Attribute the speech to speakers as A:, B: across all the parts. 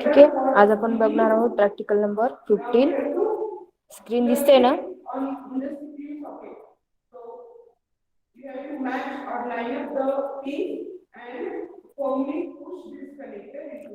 A: ठीक आहे, आज आपण बघणार आहोत प्रॅक्टिकल नंबर 15. स्क्रीन दिसते ना?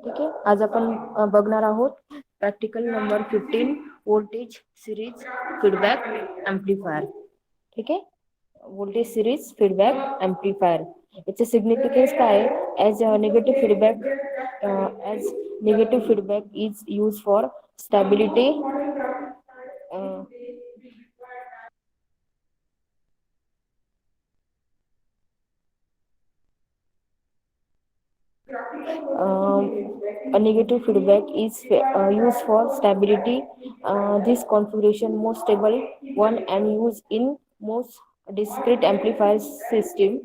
A: ठीक आहे, आज आपण बघणार आहोत practical number 15 voltage series feedback amplifier. ठीक आहे, व्होल्टेज सिरीज फीडबॅक एम्प्लीफायर. याचे सिग्निफिकन्स काय आहे? As negative feedback is use for stability a negative feedback is used for stability. This configuration most stable one and used in most discrete amplifier system.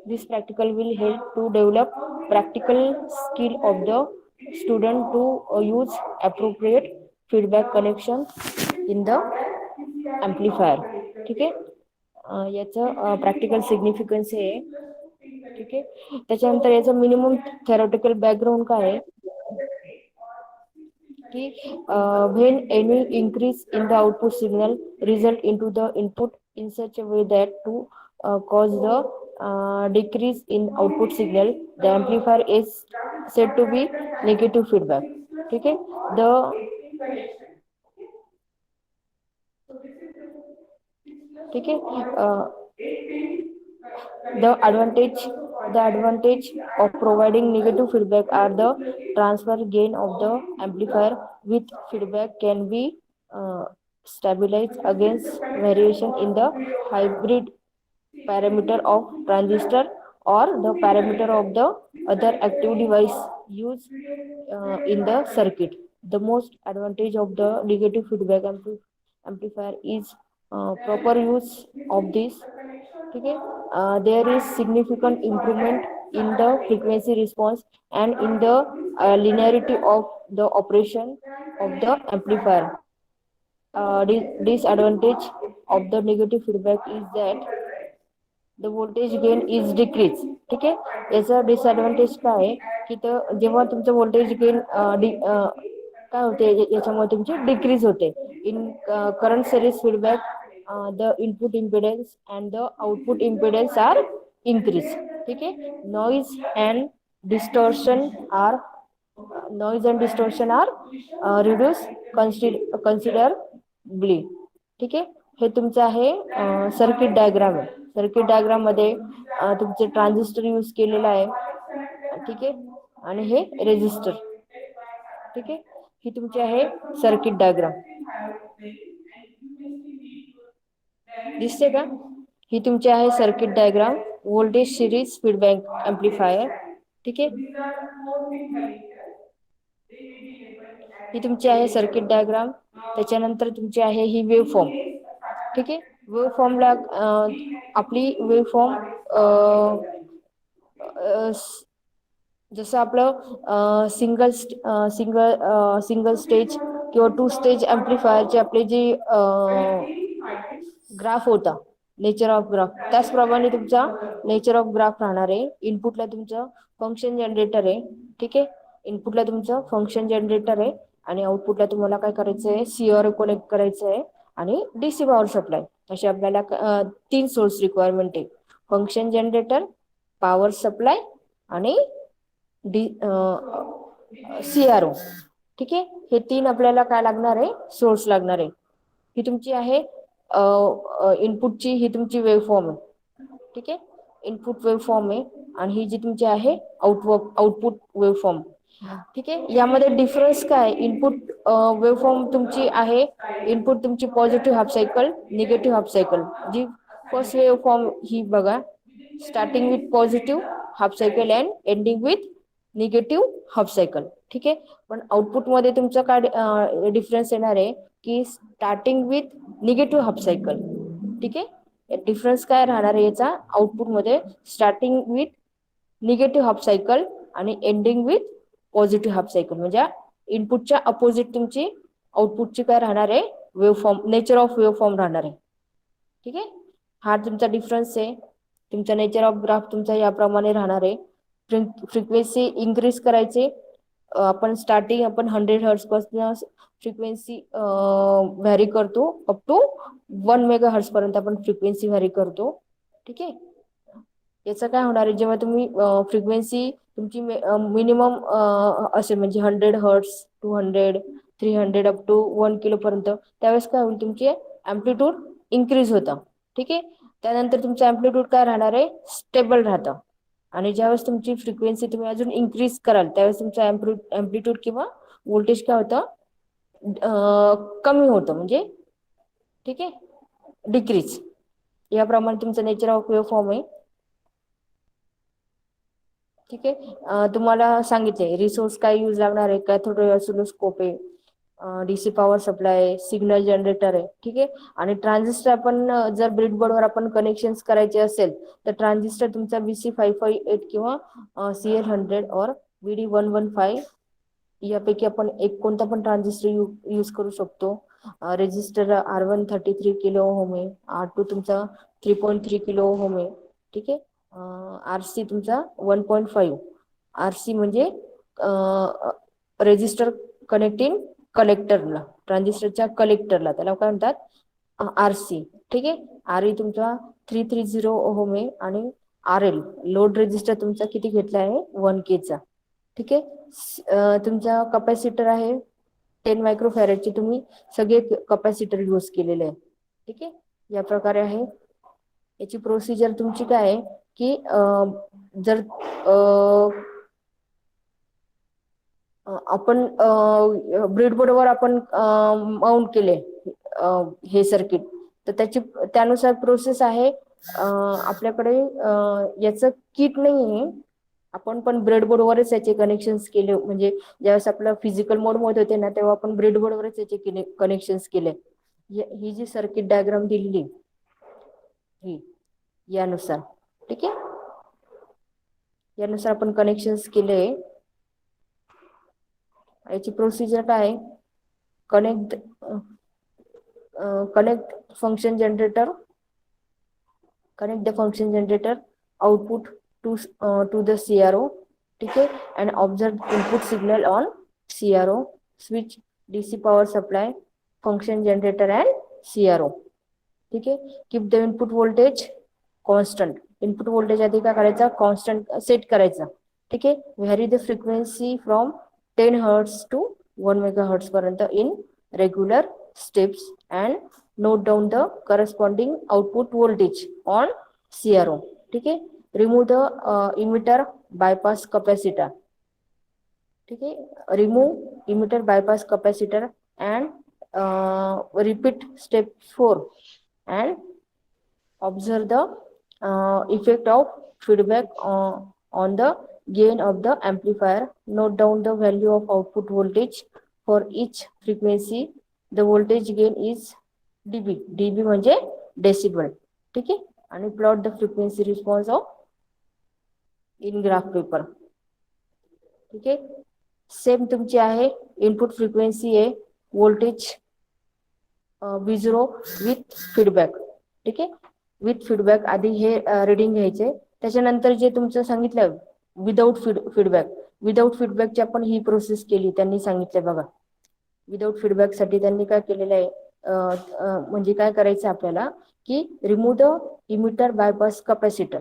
A: This practical will help to develop practical skill of the student to use appropriate feedback connection in the amplifier. ठीक आहे, याचं practical significance आहे. ठीक आहे, त्याच्यानंतर याचं minimum theoretical background काय आहे की when any increase in the output signal result into the input in such a way that to cause the decrease in output signal, the amplifier is said to be negative feedback. ठीक आहे, ठीक आहे, the advantage of providing negative feedback are the transfer gain of the amplifier with feedback can be stabilized against variation in the hybrid parameter of transistor or the parameter of the other active device used in the circuit. The most advantage of the negative feedback amplifier is proper use of this. Okay, there is significant improvement in the frequency response and in the linearity of the operation of the amplifier. Disadvantage of the negative feedback is that the voltage gain is decrease. ठीक आहे, याचा disadvantage काय आहे की जेव्हा तुमचं voltage gain काय होते याच्यामुळे तुमची डिक्रीज होते. In current series feedback the input impedance and the output impedance are increased. ठीक आहे, noise and distortion are reduced considerably. ठीक आहे, हे तुमचं आहे सर्किट डायग्राम आहे. सर्किट डायग्राम मध्ये तुमचे ट्रान्झिस्टर यूज केलेला आहे. ठीक आहे, आणि हे रेजिस्टर. ठीक आहे, ही तुमची आहे सर्किट डायग्राम. दिसते का? ही तुमची आहे circuit diagram voltage series feedback amplifier. ठीक आहे, ही तुमची आहे सर्किट डायग्राम. त्याच्यानंतर तुमची आहे ही वेव्ह फॉर्म. ठीक आहे, वेव्ह फॉर्मला आपली वेव्ह फॉर्म जसं आपलं सिंगल स्टेज किंवा 2 स्टेज एम्प्लीफायरचे आपले जे ग्राफ होता, नेचर ऑफ ग्राफ, त्याचप्रमाणे तुमचा नेचर ऑफ ग्राफ राहणार आहे. इनपुटला तुमचं फंक्शन जनरेटर आहे. ठीक आहे, इनपुटला तुमचं फंक्शन जनरेटर आहे आणि आउटपुटला तुम्हाला काय करायचं आहे, सीआर कनेक्ट करायचं आहे आणि डीसी पॉवर सप्लाय. असे आपल्याला 3 सोर्स रिक्वायरमेंट आहे, फंक्शन जनरेटर, पॉवर सप्लाय आणि सीआरओ. ठीक आहे, हे 3 आपल्याला काय लागणार आहे, सोर्स लागणार आहे. ही तुमची आहे इनपुटची, ही तुमची वेव्ह फॉर्म आहे. ठीक आहे, इनपुट वेव्हफॉर्म आहे आणि ही जी तुमची आहे आउटपुट वेव्हफॉर्म. ठीक आहे. यामध्ये डिफरन्स काय? इनपुट वेव्हफॉर्म तुमची आहे, इनपुट तुमची positive half cycle, negative half cycle. जी फर्स्ट वेव्हफॉर्म ही बघा, starting with positive half cycle and ending with negative half cycle. ठीक आहे. पण आउटपुटमध्ये तुमचं काय डिफरन्स येणार आहे की starting with negative half cycle. ठीक आहे. डिफरन्स काय राहणार आहे याचा आउटपुटमध्ये? Starting with negative half cycle आणि ending with positive half cycle. म्हणजे इनपुटच्या अपोजिट तुमची आउटपुटची काय राहणार आहे? वेव्हफॉर्म, नेचर ऑफ वेव्हफॉर्म राहणार आहे. ठीक आहे. हा तुमचा डिफरन्स आहे. तुमचा नेचर ऑफ ग्राफ तुमचा याप्रमाणे राहणार आहे. फ्रिक्वेन्सी इन्क्रीज करायचे, आपण स्टार्टिंग आपण 100 हर्ट्ज पासून फ्रिक्वेन्सी व्हॅरी करतो अप टू 1 मेगा हर्ट्ज पर्यंत आपण फ्रिक्वेन्सी व्हॅरी करतो. ठीक आहे. याचं काय होणार आहे, जेव्हा तुम्ही फ्रिक्वेन्सी तुमची मिनिमम असेल म्हणजे 100 हर्ट्ज, 200, 300 अप टू 1 किलो पर्यंत, त्यावेळेस काय होईल, तुमचे अँप्लिट्यूड इन्क्रीज होतं. ठीक आहे. त्यानंतर तुमचं अँप्लिट्यूड काय राहणार आहे? स्टेबल राहतं. आणि ज्यावेळेस तुमची फ्रिक्वेन्सी तुम्ही अजून इन्क्रीज कराल त्यावेळेस तुमचं अँप्लिट्यूड किंवा व्होल्टेज काय होतं? कमी होतं, म्हणजे ठीक आहे, डिक्रीज. याप्रमाणे तुमचं नेचर ऑफ वेव्हफॉर्म आहे. ठीक आहे. तुम्हाला सांगितले रिसोर्स काय यूज लागणार आहे, कॅथोड ऑसिलोस्कोप आहे, DC power supply, signal generator आहे. ठीक आहे. आणि ट्रान्झिस्टर आपण जर ब्रेडबोर्डवर आपण कनेक्शन करायचे असेल तर ट्रान्झिस्टर तुमचा BC558 किंवा CL100 और BD115 यापैकी आपण एक कोणता पण ट्रान्झिस्टर यूज करू शकतो. रेजिस्टर R1 33 किलो ओहम आहे, R2 तुमचा 3.3 किलो ओहम आहे. ठीक आहे. RC तुमचा 1.5. RC म्हणजे रेजिस्टर कनेक्टिंग कलेक्टरला, ट्रान्झिस्टरच्या कलेक्टरला, त्याला काय म्हणतात? RC. ठीक आहे. RE तुमचा 330 ओहम आहे आणि RL लोड रेजिस्टर तुमचा किती घेतला आहे? 1K चा. ठीक आहे. तुमचा कपॅसिटर आहे 10 मायक्रोफॅरेडचे, तुम्ही सगळे कपॅसिटर यूज केलेले आहे. ठीक आहे. या प्रकारे आहे. याची प्रोसिजर तुमची काय आहे की जर आपण ब्रेडबोर्डवर आपण माउंट केले हे सर्किट, तर त्यानुसार प्रोसेस आहे. आपल्याकडे याचं किट नाही आहे, आपण पण ब्रेडबोर्डवरच याचे कनेक्शन केले. म्हणजे ज्यावेळेस आपलं फिजिकल मोड मध्ये होते ना, तेव्हा आपण ब्रेडबोर्डवरच याचे कनेक्शन केले. ही जी सर्किट डायग्राम दिलेली ही यानुसार. ठीक आहे. यानुसार आपण कनेक्शन केले. याची प्रोसिजर काय आहे? connect function generator, connect the function generator output to the CRO. ठीक है. and observe input signal on CRO, switch DC power supply, function generator and CRO. ठीक है. keep the input voltage constant. Input voltage आधी काय करायचा? Constant set करायचा. ठीक आहे. Vary the frequency from 10 hertz to 1 mega hertz पर्यंत in regular steps and note down the corresponding output voltage on CRO. ठीक आहे. Remove the emitter bypass capacitor. ठीक आहे. Remove emitter bypass capacitor and repeat step 4 and observe the effect of feedback on the gain of the amplifier. Note down the value of output voltage for each frequency. The voltage gain is dB. dB म्हणजे decibel. ठीक आहे. आणि plot the frequency response of in graph paper. ठीक आहे. Same तुमची आहे input frequency आहे, voltage V0 with feedback. ठीक आहे. विथ फीडबॅक आधी हे रिडिंग घ्यायचे. त्याच्यानंतर जे तुमचं सांगितलं विदाऊट फीडबॅक, विदाऊट फीडबॅकची आपण ही प्रोसेस केली. त्यांनी सांगितलं बघा, विदाऊट फीडबॅक साठी त्यांनी काय केलेलं आहे, म्हणजे काय करायचं आपल्याला की remove the emitter bypass capacitor.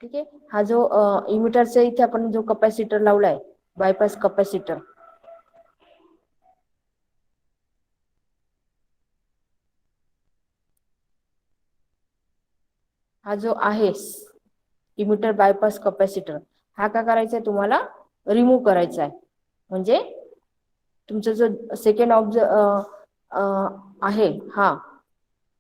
A: ठीक आहे. हा जो इमिटरचा इथे आपण जो कॅपॅसिटर लावलाय, बायपास कॅपॅसिटर, हा जो आहे इमिटर बायपास कॅपॅसिटर हा काय करायचा आहे तुम्हाला रिमूव्ह करायचा आहे. म्हणजे तुमचा जो सेकंड आहे हा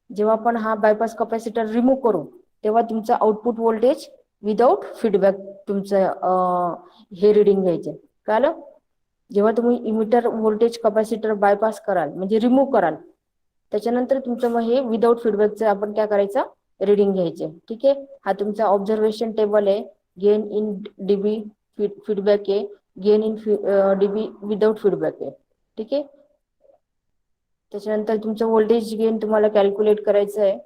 A: जेव्हा आपण हा बायपास कॅपॅसिटर रिमूव्ह करू तेव्हा तुमचं आउटपुट व्होल्टेज विदाउट फीडबॅक तुमचं हे रिडिंग घ्यायचे. कळलं? जेव्हा तुम्ही इमिटर व्होल्टेज कॅपॅसिटर बायपास कराल म्हणजे रिमूव्ह कराल त्याच्यानंतर तुमचं मग हे विदाउट फीडबॅकचं आपण काय करायचं रिडिंग घ्यायचे. ठीक आहे. हा तुमचा ऑब्झर्वेशन टेबल आहे. गेन इन डीबी फीडबॅक आहे. Gain in dB without feedback आहे. ठीक आहे. त्याच्यानंतर तुमचं व्होल्टेज गेन तुम्हाला कॅल्क्युलेट करायचं आहे.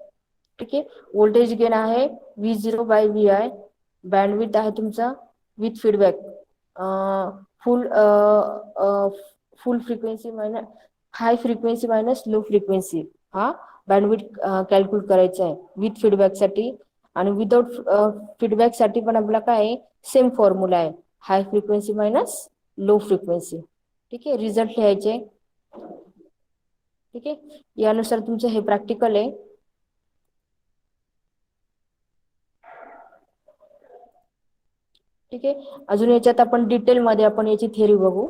A: ठीक आहे. व्होल्टेज गेन आहे V0/Vi. बँडविड्थ आहे तुमचा with feedback full full frequency minus high frequency minus low frequency हा बँडविड्थ कॅल्क्युलेट करायचा आहे विथ फीडबॅक साठी. आणि विदाउट फीडबॅक साठी पण आपला काय आहे सेम फॉर्म्युला आहे high frequency minus low frequency. ठीक आहे. रिझल्ट लिहायचे. ठीक आहे. यानुसार तुमचं हे प्रॅक्टिकल आहे. ठीक आहे. अजून याच्यात आपण डिटेलमध्ये आपण याची थिअरी बघू.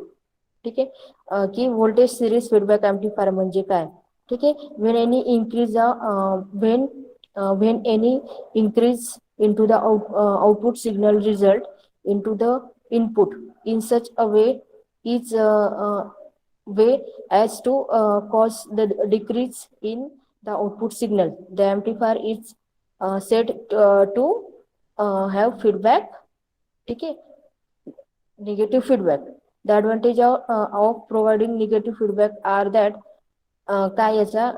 A: ठीक आहे. की व्होल्टेज सिरीज फीडबॅक एम्प्लीफायर म्हणजे काय. ठीक आहे. When any increase when any increase into the output signal result into the input in such a way is way as to cause the decrease in the output signal. The amplifier is set to have feedback. ठीक आहे. Negative feedback. The advantage of providing negative feedback are that काय याचा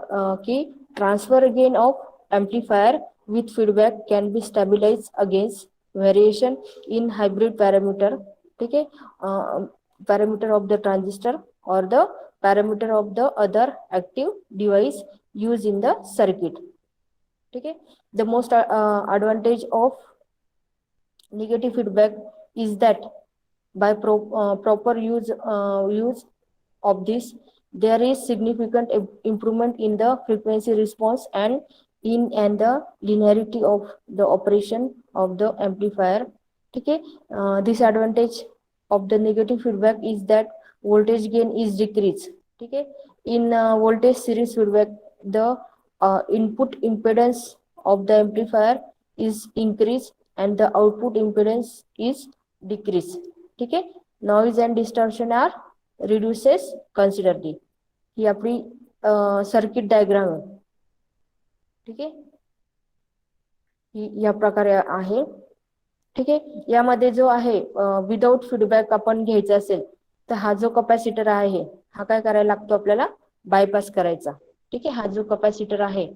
A: की transfer gain of amplifier with feedback can be stabilize against variation in hybrid parameter. ठीक आहे. Parameter of the transistor or the parameter of the other active device use in the circuit. ठीक आहे. The most advantage of negative feedback is that by proper use of this there is significant improvement in the frequency response and in and the linearity of the operation of the amplifier. Okay. Disadvantage of the negative feedback is that voltage gain is decreased. Okay. In voltage series feedback the input impedance of the amplifier is increased and the output impedance is decreased. ठीक आहे. Noise and distortion are reduces considerably. ही आपली circuit diagram आहे. ठीक आहे. ही या प्रकारे आहे. ठीक आहे. यामध्ये जो आहे विदाउट फीडबॅक आपण घ्यायचा असेल तर हा जो कॅपॅसिटर आहे हा काय करायला लागतो आपल्याला बायपास करायचा. ठीक आहे. हा जो कॅपॅसिटर आहे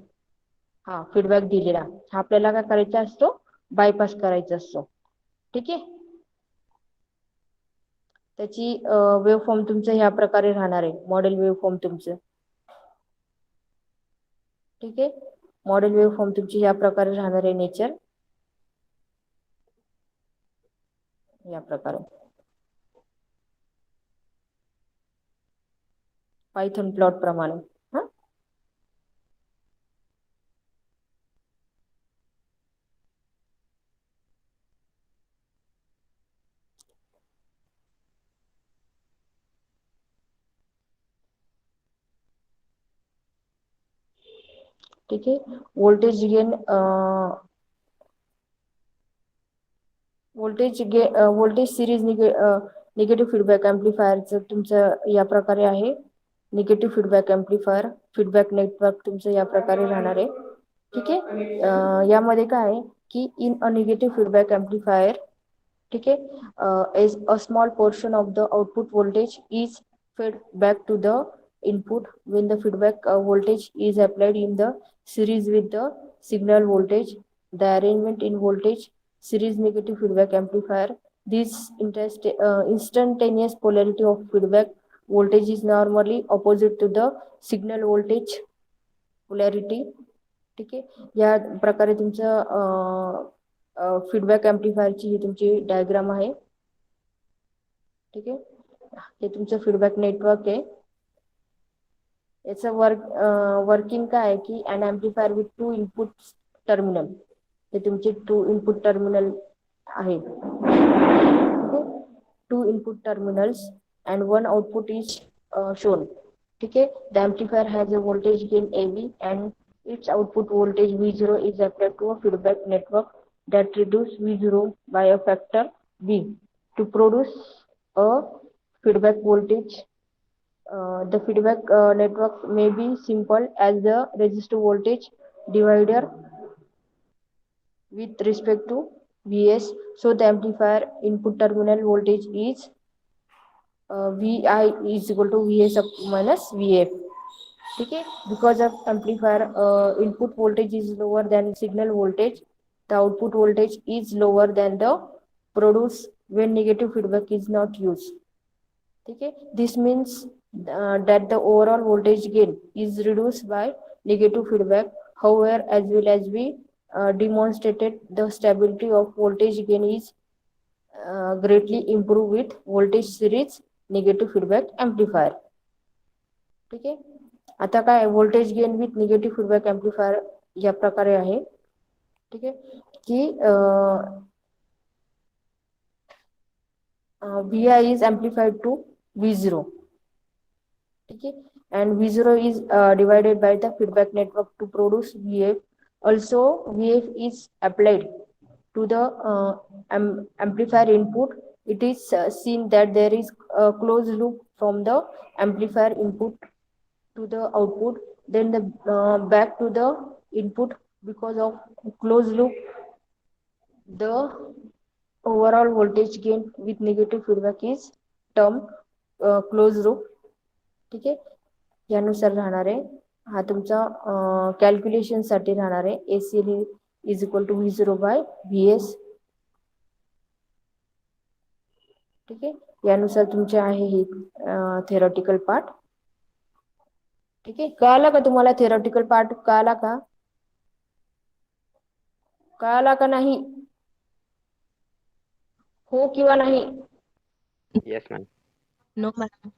A: हा फीडबॅक दिलेला हा आपल्याला काय करायचा असतो बायपास करायचा असतो. ठीक आहे. त्याची वेव्ह फॉर्म तुमचं ह्या प्रकारे राहणार आहे मॉडेल वेव्ह फॉर्म तुमचं. ठीक आहे. मॉडेल वेव्ह फॉर्म तुमची या प्रकारे राहणार आहे नेचर या प्रकारे पायथन प्लॉट प्रमाणे. हा ठीक आहे. Voltage gain voltage series negative feedback एम्प्लीफायरचं तुमचं या प्रकारे आहे. Negative feedback amplifier feedback network तुमचं या प्रकारे राहणार आहे. ठीक आहे. यामध्ये काय आहे की in a negative feedback amplifier ठीक आहे as a small portion of the output voltage is fed back to the input when the feedback voltage is applied in the series with the signal voltage. The arrangement in voltage series negative feedback amplifier. This instantaneous polarity of feedback voltage is normally opposite to the signal voltage polarity. ठीक आहे. या प्रकारे तुमचं feedback एम्प्लीफायरची ही तुमची diagram आहे. ठीक आहे. हे तुमचं फीडबॅक नेटवर्क आहे. याचं वर्किंग काय आहे की an amplifier with two input terminal. हे तुमचे टू इनपुट टर्मिनल आहे. ठीक आहे. 2 input terminals and 1 output is shown. ठीक आहे. The amplifier has a voltage gain AB and its output voltage V0 is applied to a feedback network that reduce V0 by a factor B to produce a feedback voltage. The feedback network may be simple as the resistor voltage divider with respect to Vs. So the amplifier input terminal voltage is VI is equal to Vs minus Vf. ठीक है. Because of amplifier input voltage is lower than signal voltage, the output voltage is lower than the produced when negative feedback is not used. ठीक है. This means that the overall voltage gain is reduced by negative feedback. However, as well as we demonstrated, the stability of voltage gain is greatly improved with voltage series negative feedback amplifier. ठीक आहे. आता काय voltage gain with negative feedback amplifier या प्रकारे आहे. ठीक आहे की VI is amplified to V0. ठीक आहे. And V0 is divided by the feedback network to produce VF. Also, VF is applied to the amplifier input. It is seen that there is a closed loop from the amplifier input to the output, then the back to the input. Because of closed loop, the overall voltage gain with negative feedback is termed closed loop. ठीक आहे. यानुसार राहणार आहे हा तुमचा calculation साठी राहणार आहे ACL is equal to V0 by VS. ठीक आहे. यानुसार तुमचे आहे हे थेरॉटिकल पार्ट. ठीक आहे. कळाला का तुम्हाला थेरॉटिकल पार्ट? कळाला का? कळाला का नाही? हो किंवा नाही?
B: Yes, ma'am.
C: No, ma'am.